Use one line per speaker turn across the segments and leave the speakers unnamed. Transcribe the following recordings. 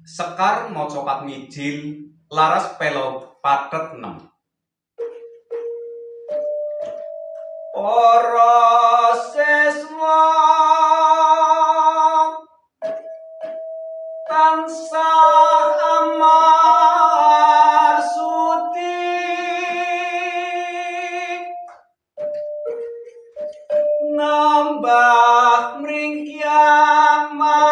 Sekar maca Patmijil laras pelo pathet 6. Para siswa tansah amar suti nambah mringkiamanon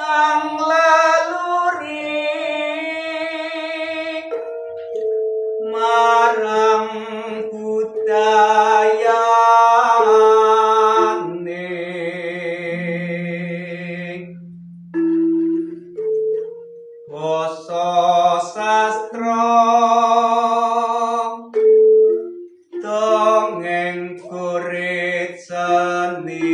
ang leluri marang budayane basa sastra dongeng kurit seni